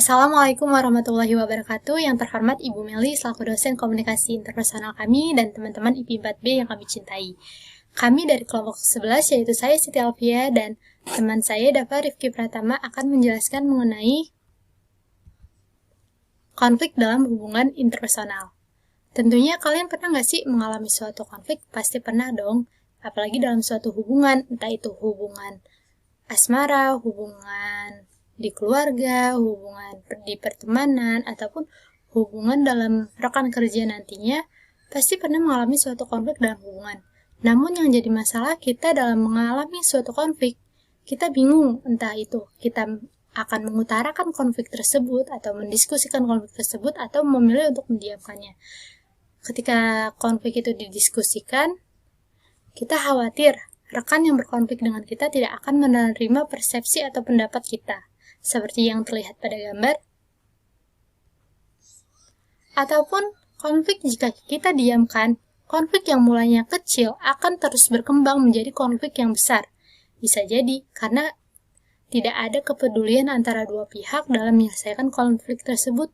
Assalamualaikum warahmatullahi wabarakatuh. Yang terhormat Ibu Meli selaku dosen komunikasi interpersonal kami dan teman-teman IP 4B yang kami cintai. Kami dari kelompok 11 yaitu saya Siti Alfia dan teman saya Dava Rifki Pratama akan menjelaskan mengenai konflik dalam hubungan interpersonal. Tentunya kalian pernah nggak sih mengalami suatu konflik? Pasti pernah dong, apalagi dalam suatu hubungan, entah itu hubungan asmara, hubungan di keluarga, hubungan di pertemanan, ataupun hubungan dalam rekan kerja nantinya, pasti pernah mengalami suatu konflik dalam hubungan. Namun yang jadi masalah kita dalam mengalami suatu konflik, kita bingung entah itu kita akan mengutarakan konflik tersebut atau mendiskusikan konflik tersebut atau memilih untuk mendiamkannya. Ketika konflik itu didiskusikan, kita khawatir rekan yang berkonflik dengan kita tidak akan menerima persepsi atau pendapat kita, seperti yang terlihat pada gambar. Ataupun konflik jika kita diamkan, konflik yang mulanya kecil akan terus berkembang menjadi konflik yang besar. Bisa jadi karena tidak ada kepedulian antara dua pihak dalam menyelesaikan konflik tersebut.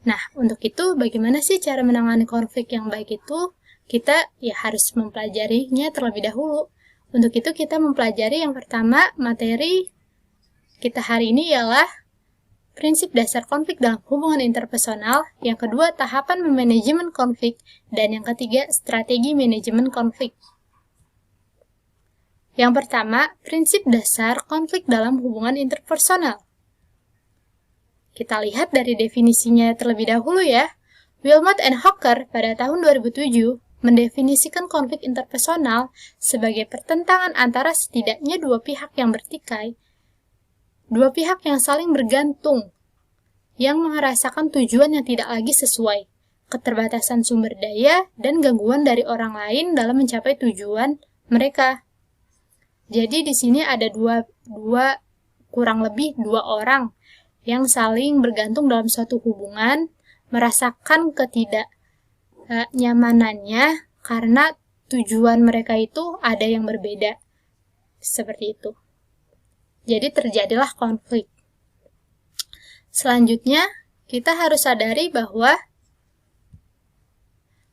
Nah, untuk itu bagaimana sih cara menangani konflik yang baik itu? Kita harus mempelajarinya terlebih dahulu. Untuk itu kita mempelajari yang pertama materi kita hari ini ialah prinsip dasar konflik dalam hubungan interpersonal, yang kedua tahapan manajemen konflik, dan yang ketiga strategi manajemen konflik. Yang pertama, prinsip dasar konflik dalam hubungan interpersonal. Kita lihat dari definisinya terlebih dahulu ya. Wilmot and Hooker pada tahun 2007 mendefinisikan konflik interpersonal sebagai pertentangan antara setidaknya dua pihak yang bertikai, dua pihak yang saling bergantung, yang merasakan tujuan yang tidak lagi sesuai, keterbatasan sumber daya, dan gangguan dari orang lain dalam mencapai tujuan mereka. Jadi di sini ada kurang lebih dua orang yang saling bergantung dalam suatu hubungan, merasakan ketidaknyamanannya karena tujuan mereka itu ada yang berbeda. Seperti itu. Jadi terjadilah konflik. Selanjutnya, kita harus sadari bahwa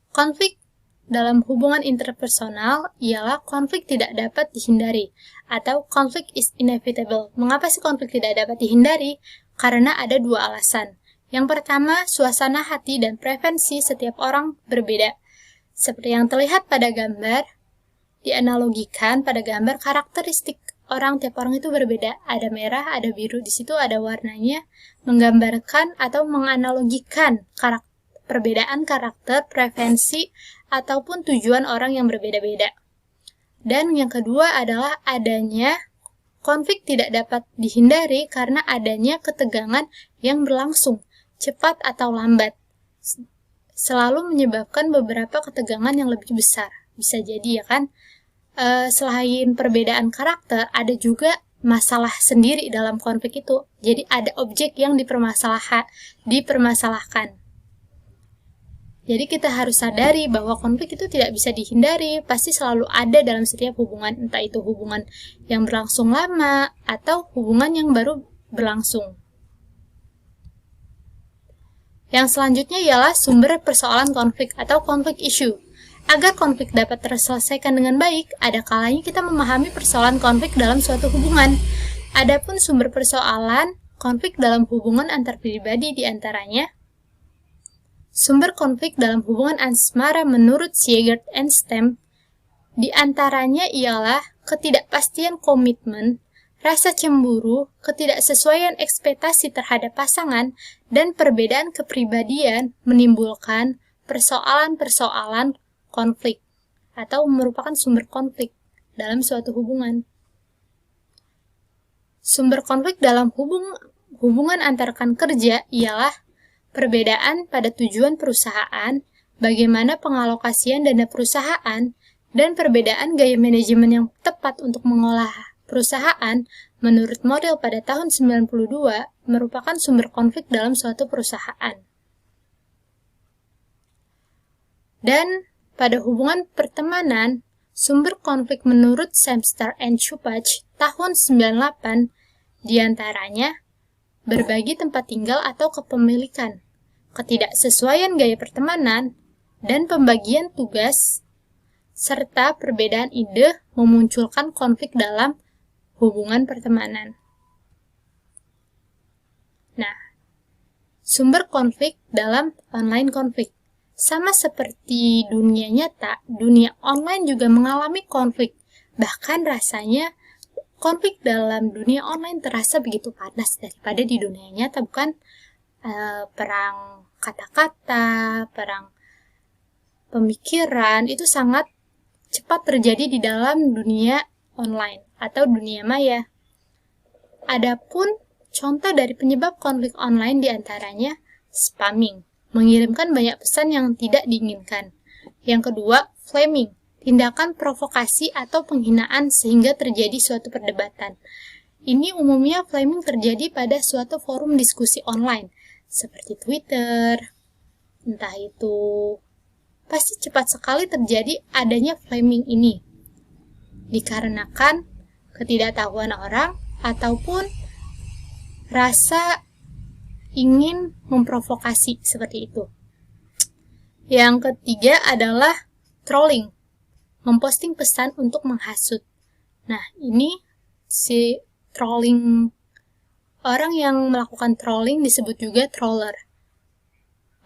konflik dalam hubungan interpersonal ialah konflik tidak dapat dihindari, atau conflict is inevitable. Mengapa sih konflik tidak dapat dihindari? Karena ada dua alasan. Yang pertama, suasana hati dan preferensi setiap orang berbeda. Seperti yang terlihat pada gambar, dianalogikan pada gambar karakteristik tiap orang itu berbeda. Ada merah, ada biru, di situ ada warnanya, menggambarkan atau menganalogikan perbedaan karakter, preferensi, ataupun tujuan orang yang berbeda-beda. Dan yang kedua adalah adanya konflik tidak dapat dihindari karena adanya ketegangan yang berlangsung, cepat atau lambat. Selalu menyebabkan beberapa ketegangan yang lebih besar. Bisa jadi ya kan? Selain perbedaan karakter, ada juga masalah sendiri dalam konflik itu. Jadi ada objek yang dipermasalahkan. Jadi kita harus sadari bahwa konflik itu tidak bisa dihindari, pasti selalu ada dalam setiap hubungan, entah itu hubungan yang berlangsung lama atau hubungan yang baru berlangsung. Yang selanjutnya ialah sumber persoalan konflik atau conflict issue. Agar konflik dapat terselesaikan dengan baik, ada kalanya kita memahami persoalan konflik dalam suatu hubungan. Adapun sumber persoalan konflik dalam hubungan antar pribadi diantaranya, sumber konflik dalam hubungan asmara menurut Siegert and Stem diantaranya ialah ketidakpastian komitmen, rasa cemburu, ketidaksesuaian ekspektasi terhadap pasangan, dan perbedaan kepribadian menimbulkan persoalan-persoalan konflik atau merupakan sumber konflik dalam suatu hubungan. Sumber konflik dalam hubungan antar rekan kerja ialah perbedaan pada tujuan perusahaan, bagaimana pengalokasian dana perusahaan, dan perbedaan gaya manajemen yang tepat untuk mengolah perusahaan menurut model pada tahun 92 merupakan sumber konflik dalam suatu perusahaan. Dan pada hubungan pertemanan, sumber konflik menurut Semster and Chupach tahun 98 diantaranya berbagi tempat tinggal atau kepemilikan, ketidaksesuaian gaya pertemanan, dan pembagian tugas, serta perbedaan ide memunculkan konflik dalam hubungan pertemanan. Nah, sumber konflik dalam online konflik. Sama seperti dunia nyata, dunia online juga mengalami konflik. Bahkan rasanya konflik dalam dunia online terasa begitu panas daripada di dunia nyata, bukan? Perang kata-kata, perang pemikiran, itu sangat cepat terjadi di dalam dunia online atau dunia maya. Adapun contoh dari penyebab konflik online diantaranya spamming, mengirimkan banyak pesan yang tidak diinginkan. Yang kedua, flaming, tindakan provokasi atau penghinaan sehingga terjadi suatu perdebatan. Ini umumnya flaming terjadi pada suatu forum diskusi online, seperti Twitter, entah itu. Pasti cepat sekali terjadi adanya flaming ini, dikarenakan ketidaktahuan orang ataupun rasa ingin memprovokasi seperti itu. Yang ketiga adalah trolling, memposting pesan untuk menghasut. Nah, ini si trolling, orang yang melakukan trolling disebut juga troller.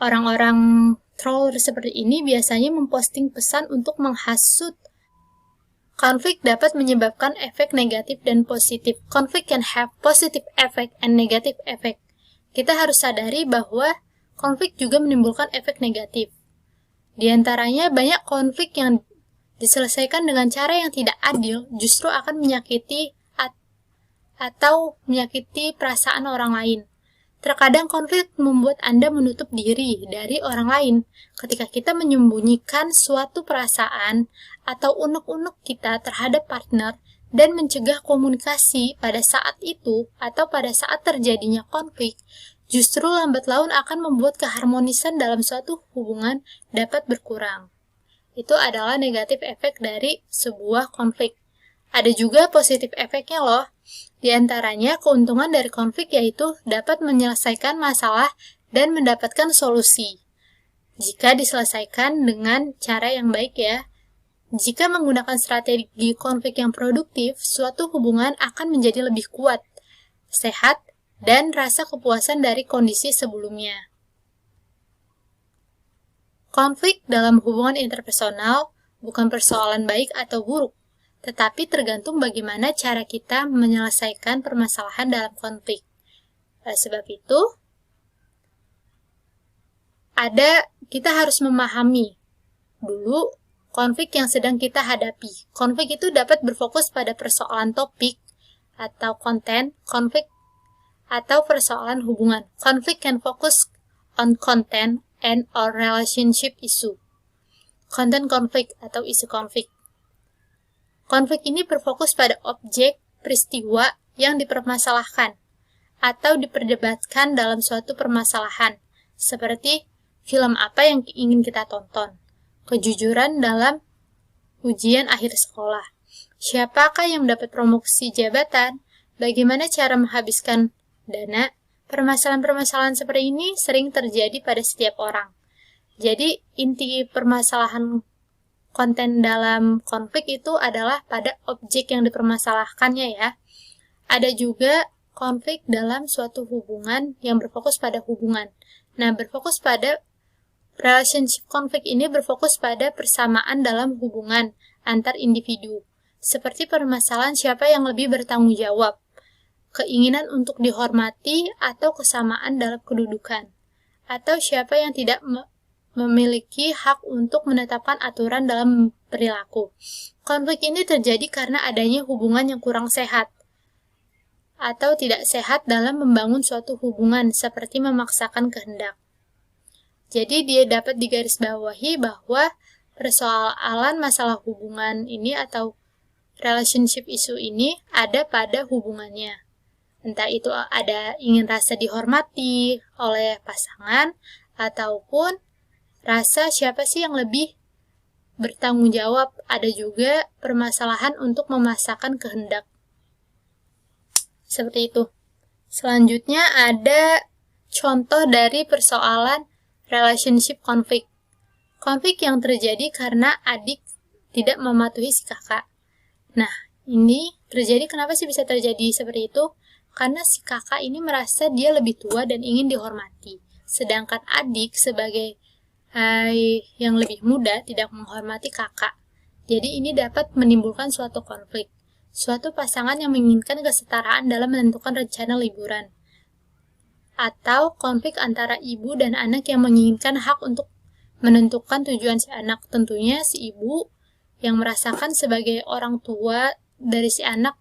Orang-orang troller seperti ini biasanya memposting pesan untuk menghasut. Konflik dapat menyebabkan efek negatif dan positif. Konflik can have positive effect and negative effect. Kita harus sadari bahwa konflik juga menimbulkan efek negatif. Di antaranya banyak konflik yang diselesaikan dengan cara yang tidak adil justru akan menyakiti atau menyakiti perasaan orang lain. Terkadang konflik membuat Anda menutup diri dari orang lain ketika kita menyembunyikan suatu perasaan atau unek-unek kita terhadap partner dan mencegah komunikasi pada saat itu atau pada saat terjadinya konflik. Justru lambat laun akan membuat keharmonisan dalam suatu hubungan dapat berkurang. Itu adalah negatif efek dari sebuah konflik. Ada juga positif efeknya loh. Di antaranya keuntungan dari konflik yaitu dapat menyelesaikan masalah dan mendapatkan solusi. Jika diselesaikan dengan cara yang baik ya. Jika menggunakan strategi konflik yang produktif, suatu hubungan akan menjadi lebih kuat, sehat, dan rasa kepuasan dari kondisi sebelumnya. Konflik dalam hubungan interpersonal bukan persoalan baik atau buruk, tetapi tergantung bagaimana cara kita menyelesaikan permasalahan dalam konflik. Oleh sebab itu, kita harus memahami dulu konflik yang sedang kita hadapi. Konflik itu dapat berfokus pada persoalan topik atau konten konflik atau persoalan hubungan. Konflik can focus on content and or relationship issue. Konten konflik atau isu konflik. Konflik ini berfokus pada objek, peristiwa yang dipermasalahkan atau diperdebatkan dalam suatu permasalahan, seperti film apa yang ingin kita tonton, kejujuran dalam ujian akhir sekolah, siapakah yang mendapat promosi jabatan, bagaimana cara menghabiskan dana. Permasalahan-permasalahan seperti ini sering terjadi pada setiap orang. Jadi, inti permasalahan konten dalam konflik itu adalah pada objek yang dipermasalahkannya ya. Ada juga konflik dalam suatu hubungan yang berfokus pada hubungan. Nah, berfokus pada relationship konflik ini berfokus pada persamaan dalam hubungan antar individu. Seperti permasalahan siapa yang lebih bertanggung jawab, keinginan untuk dihormati atau kesamaan dalam kedudukan, atau siapa yang tidak memiliki hak untuk menetapkan aturan dalam perilaku. Konflik ini terjadi karena adanya hubungan yang kurang sehat atau tidak sehat dalam membangun suatu hubungan seperti memaksakan kehendak. Jadi dia dapat digarisbawahi bahwa persoalan masalah hubungan ini atau relationship issue ini ada pada hubungannya. Entah itu ada ingin rasa dihormati oleh pasangan, ataupun rasa siapa sih yang lebih bertanggung jawab. Ada juga permasalahan untuk memaksakan kehendak. Seperti itu. Selanjutnya ada contoh dari persoalan relationship konflik. Konflik yang terjadi karena adik tidak mematuhi si kakak. Nah, ini terjadi, kenapa sih bisa terjadi seperti itu? Karena si kakak ini merasa dia lebih tua dan ingin dihormati. Sedangkan adik sebagai yang lebih muda tidak menghormati kakak. Jadi ini dapat menimbulkan suatu konflik. Suatu pasangan yang menginginkan kesetaraan dalam menentukan rencana liburan. Atau konflik antara ibu dan anak yang menginginkan hak untuk menentukan tujuan si anak. Tentunya si ibu yang merasakan sebagai orang tua dari si anak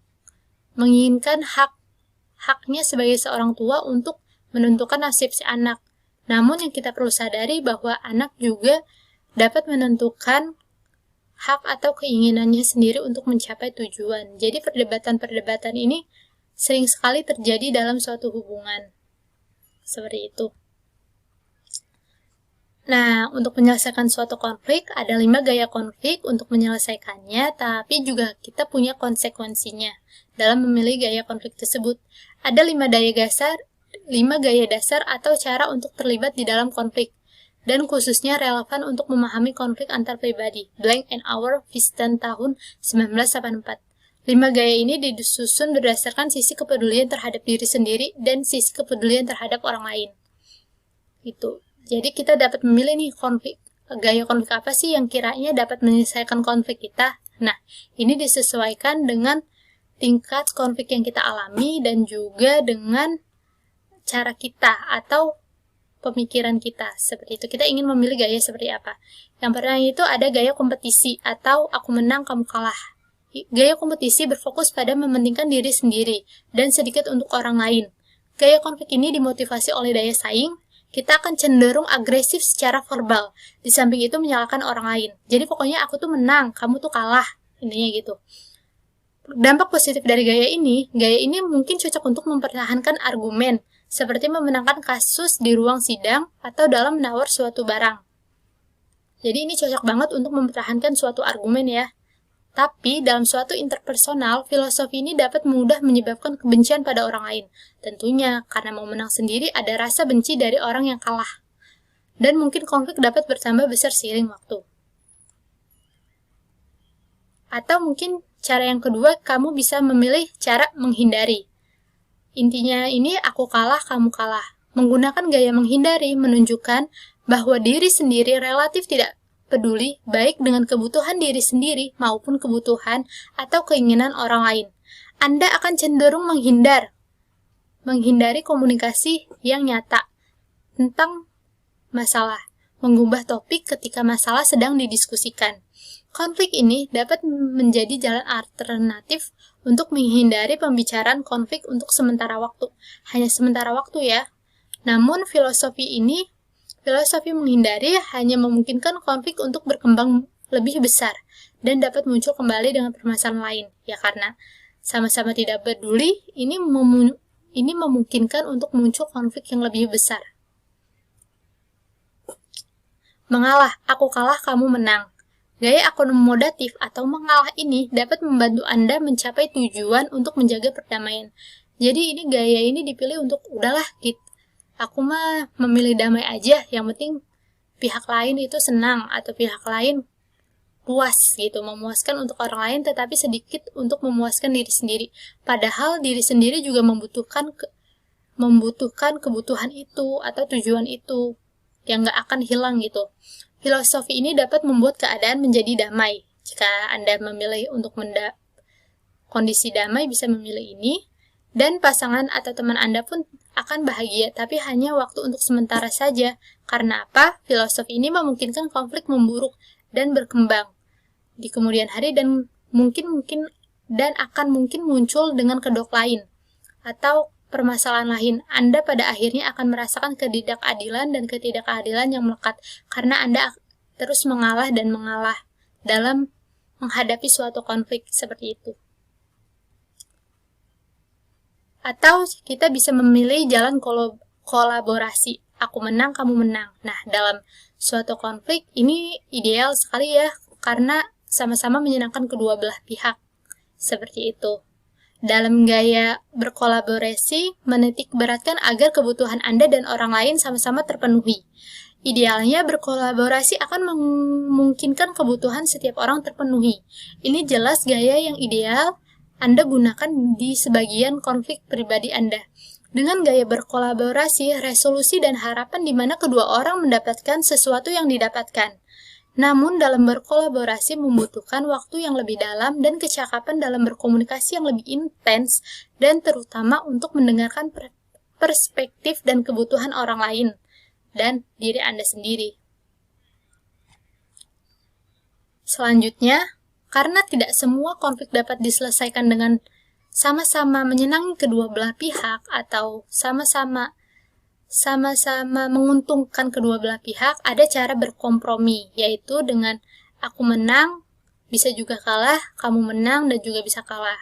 menginginkan haknya sebagai seorang tua untuk menentukan nasib si anak. Namun yang kita perlu sadari bahwa anak juga dapat menentukan hak atau keinginannya sendiri untuk mencapai tujuan. Jadi perdebatan-perdebatan ini sering sekali terjadi dalam suatu hubungan. Seperti itu. Nah, untuk menyelesaikan suatu konflik, ada 5 gaya konflik untuk menyelesaikannya, tapi juga kita punya konsekuensinya dalam memilih gaya konflik tersebut. Ada 5 gaya dasar atau cara untuk terlibat di dalam konflik, dan khususnya relevan untuk memahami konflik antar pribadi. Blank and Hour, Viston tahun 1984. 5 gaya ini disusun berdasarkan sisi kepedulian terhadap diri sendiri dan sisi kepedulian terhadap orang lain. Itu. Jadi kita dapat memilih nih gaya konflik apa sih yang kiranya dapat menyelesaikan konflik kita. Nah, ini disesuaikan dengan tingkat konflik yang kita alami dan juga dengan cara kita atau pemikiran kita. Seperti itu, kita ingin memilih gaya seperti apa. Yang pertama itu ada gaya kompetisi atau aku menang, kamu kalah. Gaya kompetisi berfokus pada mementingkan diri sendiri dan sedikit untuk orang lain. Gaya konflik ini dimotivasi oleh daya saing. Kita akan cenderung agresif secara verbal. Di samping itu menyalahkan orang lain. Jadi pokoknya aku tuh menang, kamu tuh kalah. Intinya gitu. Dampak positif dari gaya ini mungkin cocok untuk mempertahankan argumen, seperti memenangkan kasus di ruang sidang atau dalam menawar suatu barang. Jadi ini cocok banget untuk mempertahankan suatu argumen ya. Tapi dalam suatu interpersonal, filosofi ini dapat mudah menyebabkan kebencian pada orang lain. Tentunya, karena mau menang sendiri ada rasa benci dari orang yang kalah. Dan mungkin konflik dapat bertambah besar seiring waktu. Atau mungkin cara yang kedua, kamu bisa memilih cara menghindari. Intinya ini aku kalah, kamu kalah. Menggunakan gaya menghindari menunjukkan bahwa diri sendiri relatif tidak peduli baik dengan kebutuhan diri sendiri maupun kebutuhan atau keinginan orang lain. Anda akan cenderung menghindari komunikasi yang nyata tentang masalah, mengubah topik ketika masalah sedang didiskusikan. Konflik ini dapat menjadi jalan alternatif untuk menghindari pembicaraan konflik untuk sementara waktu. Hanya sementara waktu ya. Namun filosofi menghindari hanya memungkinkan konflik untuk berkembang lebih besar dan dapat muncul kembali dengan permasalahan lain. Ya karena sama-sama tidak peduli, ini memungkinkan untuk muncul konflik yang lebih besar. Mengalah, aku kalah, kamu menang. Gaya akomodatif atau mengalah ini dapat membantu Anda mencapai tujuan untuk menjaga perdamaian. Jadi gaya ini dipilih untuk udahlah gitu. Aku mah memilih damai aja, yang penting pihak lain itu senang atau pihak lain puas gitu, memuaskan untuk orang lain tetapi sedikit untuk memuaskan diri sendiri. Padahal diri sendiri juga membutuhkan kebutuhan itu atau tujuan itu yang gak akan hilang gitu. Filosofi ini dapat membuat keadaan menjadi damai. Jika Anda memilih untuk kondisi damai, bisa memilih ini. Dan pasangan atau teman Anda pun akan bahagia, tapi hanya waktu untuk sementara saja. Karena apa? Filosofi ini memungkinkan konflik memburuk dan berkembang di kemudian hari dan mungkin akan muncul dengan kedok lain atau permasalahan lain. Anda pada akhirnya akan merasakan ketidakadilan yang melekat karena Anda terus mengalah dalam menghadapi suatu konflik seperti itu. Atau kita bisa memilih jalan kolaborasi. Aku menang, kamu menang. Nah, dalam suatu konflik ini ideal sekali ya, karena sama-sama menyenangkan kedua belah pihak. Seperti itu. Dalam gaya berkolaborasi, menitik beratkan agar kebutuhan Anda dan orang lain sama-sama terpenuhi. Idealnya berkolaborasi akan memungkinkan kebutuhan setiap orang terpenuhi. Ini jelas gaya yang ideal Anda gunakan di sebagian konflik pribadi Anda. Dengan gaya berkolaborasi, resolusi dan harapan di mana kedua orang mendapatkan sesuatu yang didapatkan. Namun, dalam berkolaborasi membutuhkan waktu yang lebih dalam dan kecakapan dalam berkomunikasi yang lebih intens dan terutama untuk mendengarkan perspektif dan kebutuhan orang lain dan diri Anda sendiri. Selanjutnya, karena tidak semua konflik dapat diselesaikan dengan sama-sama menyenangi kedua belah pihak atau sama-sama menguntungkan kedua belah pihak, ada cara berkompromi, yaitu dengan aku menang, bisa juga kalah, kamu menang, dan juga bisa kalah.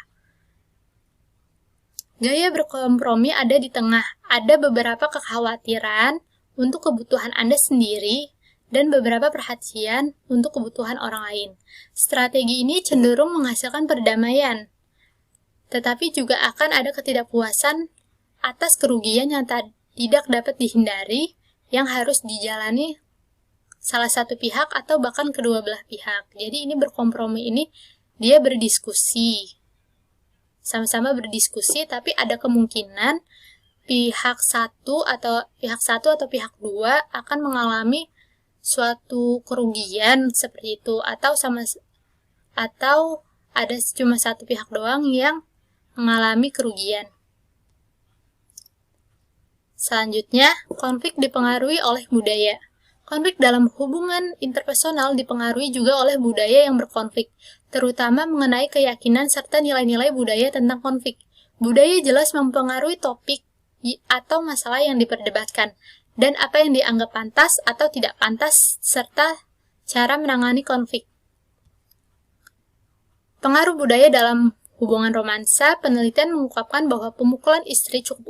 Gaya berkompromi ada di tengah, ada beberapa kekhawatiran untuk kebutuhan Anda sendiri, dan beberapa perhatian untuk kebutuhan orang lain. Strategi ini cenderung menghasilkan perdamaian, tetapi juga akan ada ketidakpuasan atas kerugian yang tidak dapat dihindari yang harus dijalani salah satu pihak atau bahkan kedua belah pihak. Jadi ini berkompromi ini dia berdiskusi. Sama-sama berdiskusi tapi ada kemungkinan pihak satu atau pihak dua akan mengalami suatu kerugian seperti itu atau ada cuma satu pihak doang yang mengalami kerugian. Selanjutnya, konflik dipengaruhi oleh budaya. Konflik dalam hubungan interpersonal dipengaruhi juga oleh budaya yang berkonflik, terutama mengenai keyakinan serta nilai-nilai budaya tentang konflik. Budaya jelas mempengaruhi topik atau masalah yang diperdebatkan, dan apa yang dianggap pantas atau tidak pantas, serta cara menangani konflik. Pengaruh budaya dalam hubungan romansa, penelitian mengungkapkan bahwa pemukulan istri cukup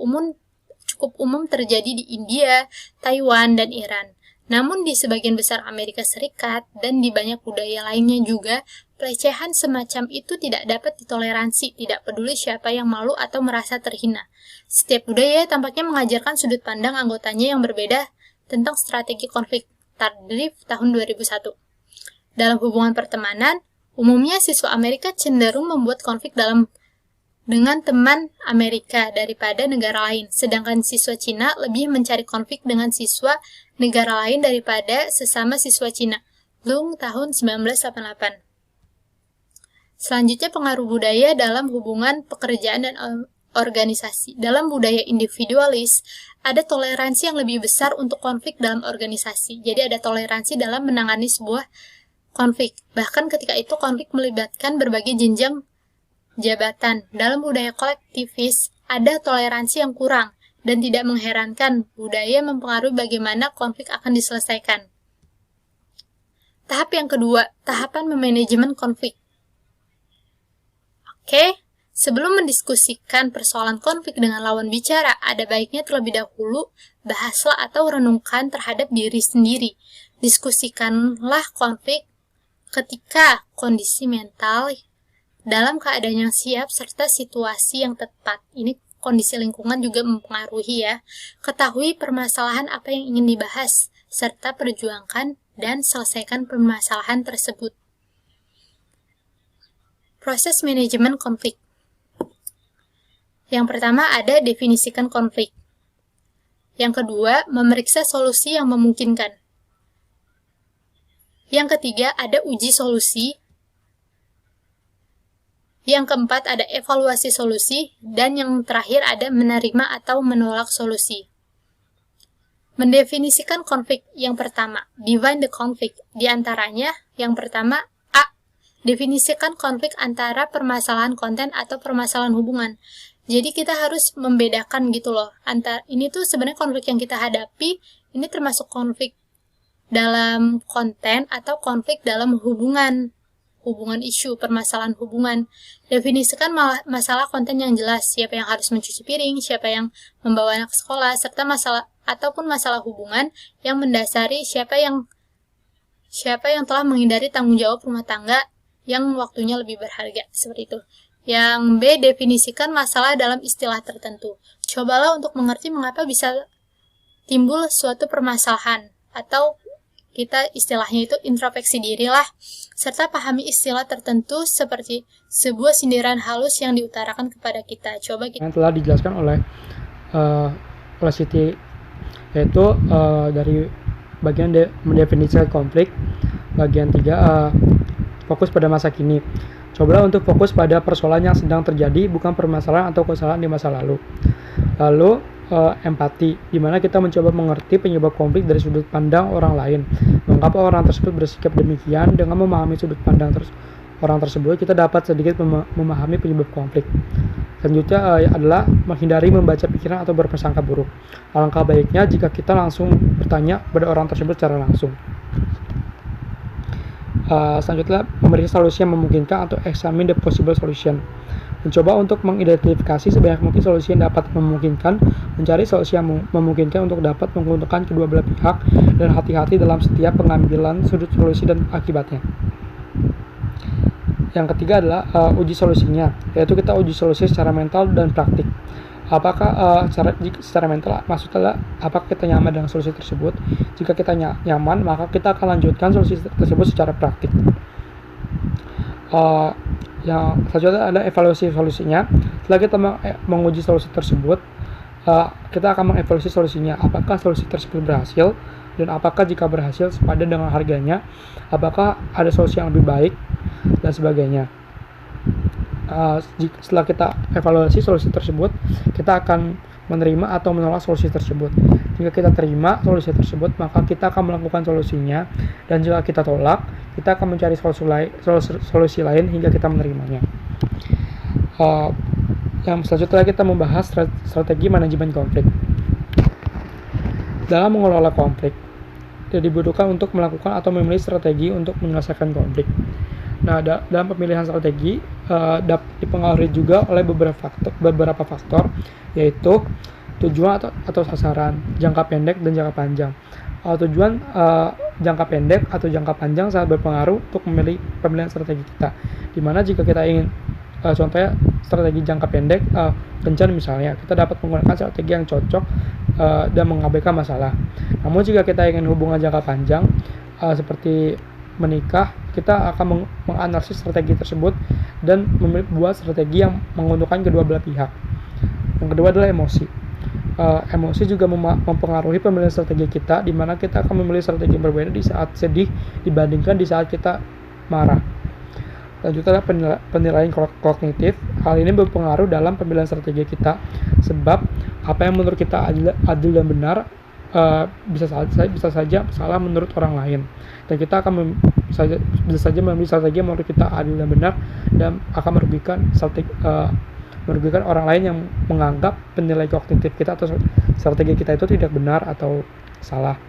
umum terjadi di India, Taiwan, dan Iran. Namun di sebagian besar Amerika Serikat dan di banyak budaya lainnya juga, pelecehan semacam itu tidak dapat ditoleransi, tidak peduli siapa yang malu atau merasa terhina. Setiap budaya tampaknya mengajarkan sudut pandang anggotanya yang berbeda tentang strategi konflik. Tardif tahun 2001. Dalam hubungan pertemanan, umumnya siswa Amerika cenderung membuat konflik dengan teman Amerika daripada negara lain, sedangkan siswa Cina lebih mencari konflik dengan siswa negara lain daripada sesama siswa Cina. Lung tahun 1988. Selanjutnya, pengaruh budaya dalam hubungan pekerjaan dan organisasi. Dalam budaya individualis, ada toleransi yang lebih besar untuk konflik dalam organisasi. Jadi ada toleransi dalam menangani sebuah konflik. Bahkan ketika itu konflik melibatkan berbagai jenjang jabatan. Dalam budaya kolektivis, ada toleransi yang kurang, dan tidak mengherankan budaya mempengaruhi bagaimana konflik akan diselesaikan. Tahap yang kedua, tahapan memanajemen konflik. Oke, sebelum mendiskusikan persoalan konflik dengan lawan bicara, ada baiknya terlebih dahulu bahaslah atau renungkan terhadap diri sendiri. Diskusikanlah konflik ketika kondisi mental dalam keadaan yang siap serta situasi yang tepat. Ini kondisi lingkungan juga mempengaruhi ya. Ketahui permasalahan apa yang ingin dibahas, serta perjuangkan dan selesaikan permasalahan tersebut. Proses manajemen konflik. Yang pertama ada definisikan konflik. Yang kedua, memeriksa solusi yang memungkinkan. Yang ketiga, ada uji solusi. Yang keempat, ada evaluasi solusi. Dan yang terakhir, ada menerima atau menolak solusi. Mendefinisikan konflik yang pertama, define the conflict. Di antaranya, yang pertama, A. Definisikan konflik antara permasalahan konten atau permasalahan hubungan. Jadi kita harus membedakan gitu loh. Ini tuh sebenarnya konflik yang kita hadapi, ini termasuk konflik dalam konten atau konflik dalam hubungan isu, permasalahan hubungan. Definisikan masalah konten yang jelas, siapa yang harus mencuci piring, siapa yang membawa anak ke sekolah, serta masalah hubungan yang mendasari siapa yang telah menghindari tanggung jawab rumah tangga yang waktunya lebih berharga, seperti itu. Yang B, definisikan masalah dalam istilah tertentu. Cobalah untuk mengerti mengapa bisa timbul suatu permasalahan, atau kita istilahnya itu introspeksi diri lah, serta pahami istilah tertentu seperti sebuah sindiran halus yang diutarakan kepada kita. Coba kita. Yang telah dijelaskan oleh Siti, yaitu dari bagian mendefinisikan konflik, bagian 3 fokus pada masa kini. Cobalah untuk fokus pada persoalan yang sedang terjadi, bukan permasalahan atau kesalahan di masa lalu. Lalu empati, di mana kita mencoba mengerti penyebab konflik dari sudut pandang orang lain. Mengapa orang tersebut bersikap demikian? Dengan memahami sudut pandang orang tersebut, kita dapat sedikit memahami penyebab konflik. Selanjutnya adalah menghindari membaca pikiran atau berprasangka buruk. Alangkah baiknya jika kita langsung bertanya pada orang tersebut secara langsung. Selanjutnya, memberikan solusi yang memungkinkan atau examine the possible solution. Mencoba untuk mengidentifikasi sebanyak mungkin solusi yang dapat memungkinkan, mencari solusi yang memungkinkan untuk dapat menguntungkan kedua belah pihak, dan hati-hati dalam setiap pengambilan sudut solusi dan akibatnya. Yang ketiga adalah uji solusinya, yaitu kita uji solusi secara mental dan praktik. Apakah secara mental maksudnya adalah apakah kita nyaman dengan solusi tersebut? Jika kita nyaman, maka kita akan lanjutkan solusi tersebut secara praktik. Yang selanjutnya ada evaluasi solusinya. Setelah kita menguji solusi tersebut, kita akan mengevaluasi solusinya. Apakah solusi tersebut berhasil, dan apakah jika berhasil sepadan dengan harganya, apakah ada solusi yang lebih baik, dan sebagainya. Setelah kita evaluasi solusi tersebut, kita akan menerima atau menolak solusi tersebut. Jika kita terima solusi tersebut, maka kita akan melakukan solusinya, dan jika kita tolak, kita akan mencari solusi lain hingga kita menerimanya. Yang selanjutnya kita membahas strategi manajemen konflik. Dalam mengelola konflik, dibutuhkan untuk melakukan atau memilih strategi untuk menyelesaikan konflik. Nah, dalam pemilihan strategi dapat dipengaruhi juga oleh beberapa faktor, yaitu tujuan atau sasaran, jangka pendek dan jangka panjang. Tujuan jangka pendek atau jangka panjang sangat berpengaruh untuk memilih pemilihan strategi kita. Dimana jika kita ingin contohnya strategi jangka pendek, kencan misalnya, kita dapat menggunakan strategi yang cocok dan mengabaikan masalah. Namun jika kita ingin hubungan jangka panjang seperti menikah, kita akan menganalisis strategi tersebut dan membuat strategi yang menguntungkan kedua belah pihak. Yang kedua adalah emosi. Emosi juga mempengaruhi pemilihan strategi kita, di mana kita akan memilih strategi yang berbeda di saat sedih dibandingkan di saat kita marah. Lanjutnya adalah penilaian kognitif. Hal ini berpengaruh dalam pemilihan strategi kita, sebab apa yang menurut kita adil dan benar bisa saja salah menurut orang lain, dan kita akan bisa saja memilih strategi yang menurut kita adil dan benar dan akan merugikan orang lain yang menganggap penilaian kognitif kita atau strategi kita itu tidak benar atau salah.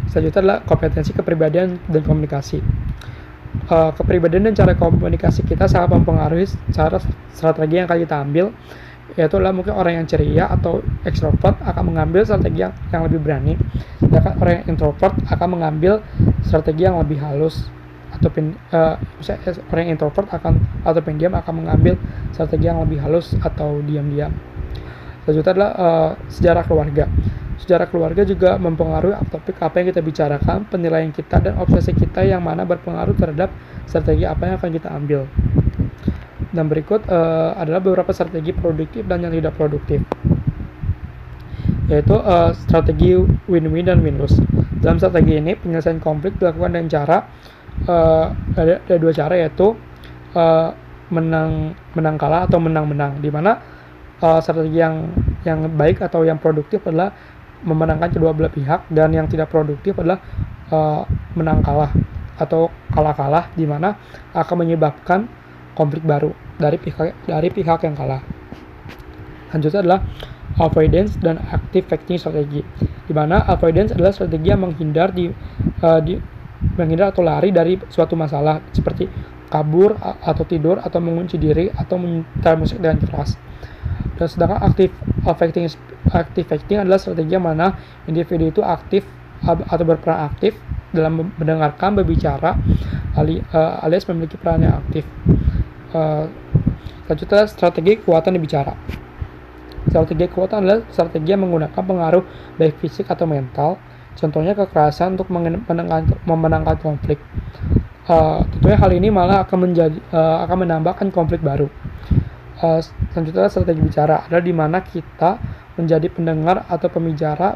Selanjutnya adalah kompetensi kepribadian dan komunikasi. Kepribadian dan cara komunikasi kita sangat mempengaruhi cara strategi yang akan kita ambil, yaitu adalah mungkin orang yang ceria atau ekstrovert akan mengambil strategi yang lebih berani, sedangkan orang yang introvert akan mengambil strategi yang lebih halus, atau orang yang introvert atau pendiam akan mengambil strategi yang lebih halus atau diam-diam. Selanjutnya adalah sejarah keluarga. Sejarah keluarga juga mempengaruhi topik apa yang kita bicarakan, penilaian kita, dan obsesi kita yang mana berpengaruh terhadap strategi apa yang akan kita ambil. Dan berikut adalah beberapa strategi produktif dan yang tidak produktif, yaitu strategi win-win dan win-lose. Dalam strategi ini, penyelesaian konflik dilakukan dengan cara ada dua cara, yaitu menang kalah atau menang-menang, di mana strategi yang baik atau yang produktif adalah memenangkan kedua belah pihak, dan yang tidak produktif adalah menang kalah atau kalah-kalah, di mana akan menyebabkan konflik baru dari pihak yang kalah. Selanjutnya adalah avoidance dan active facting strategi, di mana avoidance adalah strategi yang menghindar atau lari dari suatu masalah, seperti kabur atau tidur atau mengunci diri atau menyetel musik dengan keras. Dan sedangkan active facting adalah strategi yang mana individu itu aktif atau berperan aktif dalam mendengarkan, berbicara, alias memiliki peran yang aktif. Selanjutnya strategi kekuatan bicara. Strategi kekuatan adalah strategi yang menggunakan pengaruh baik fisik atau mental, contohnya kekerasan untuk memenangkan konflik. Tentunya hal ini malah akan menambahkan konflik baru. Selanjutnya strategi bicara adalah di mana kita menjadi pendengar atau pembicara,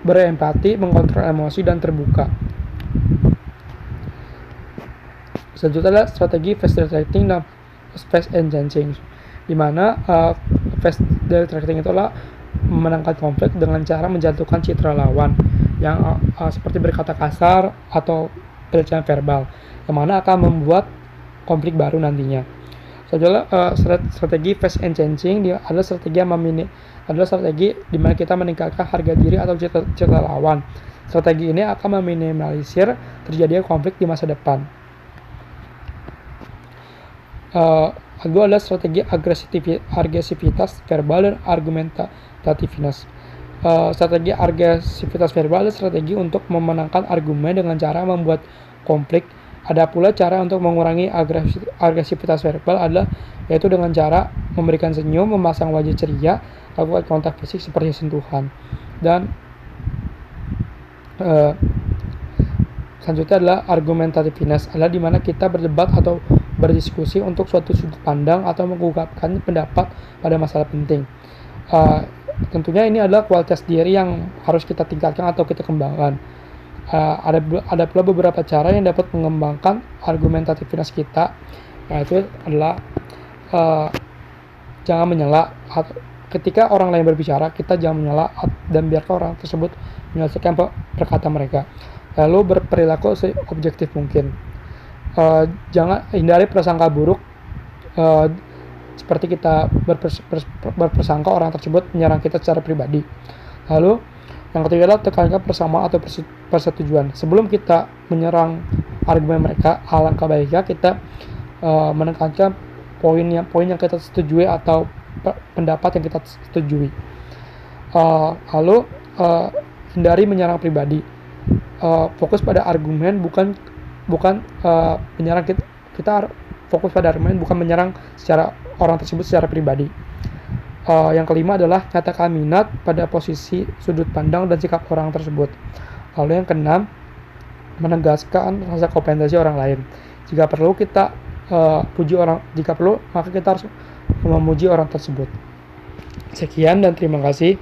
berempati, mengontrol emosi dan terbuka. Selanjutnya adalah strategi facilitating dan face engaging, di mana facilitating itu adalah memenangkan konflik dengan cara menjatuhkan citra lawan yang seperti berkata kasar atau pelecehan verbal, yang mana akan membuat konflik baru nantinya. Selanjutnya strategi face engaging adalah strategi di mana kita meningkatkan harga diri atau citra lawan. Strategi ini akan meminimalisir terjadinya konflik di masa depan. Kedua adalah strategi agresivitas verbal dan argumentativeness. Strategi agresivitas verbal adalah strategi untuk memenangkan argumen dengan cara membuat konflik. Ada pula cara untuk mengurangi agresivitas verbal adalah yaitu dengan cara memberikan senyum, memasang wajah ceria, lakukan kontak fisik seperti sentuhan. Dan selanjutnya adalah argumentativeness, adalah di mana kita berdebat atau berdiskusi untuk suatu sudut pandang atau mengungkapkan pendapat pada masalah penting. Tentunya ini adalah kualitas diri yang harus kita tingkatkan atau kita kembangkan. Ada pula beberapa cara yang dapat mengembangkan argumentativeness kita, yaitu adalah jangan menyela. Ketika orang lain berbicara, kita jangan menyela dan biarkan orang tersebut menyelesaikan perkataan mereka. Lalu berperilaku seobjektif mungkin. Jangan hindari prasangka buruk, seperti kita berprasangka orang tersebut menyerang kita secara pribadi. Lalu yang ketiga adalah tekankan persamaan atau persetujuan. Sebelum kita menyerang argumen mereka, alangkah baiknya kita menekankan poin yang kita setujui atau pendapat yang kita setujui. Lalu hindari menyerang pribadi. Fokus pada argumen, bukan menyerang kita fokus pada argumen, bukan menyerang secara orang tersebut secara pribadi. Yang kelima adalah nyatakan minat pada posisi, sudut pandang, dan sikap orang tersebut. Lalu yang keenam, menegaskan rasa kompetensi orang lain. Jika perlu kita jika perlu maka kita harus memuji orang tersebut. Sekian dan terima kasih.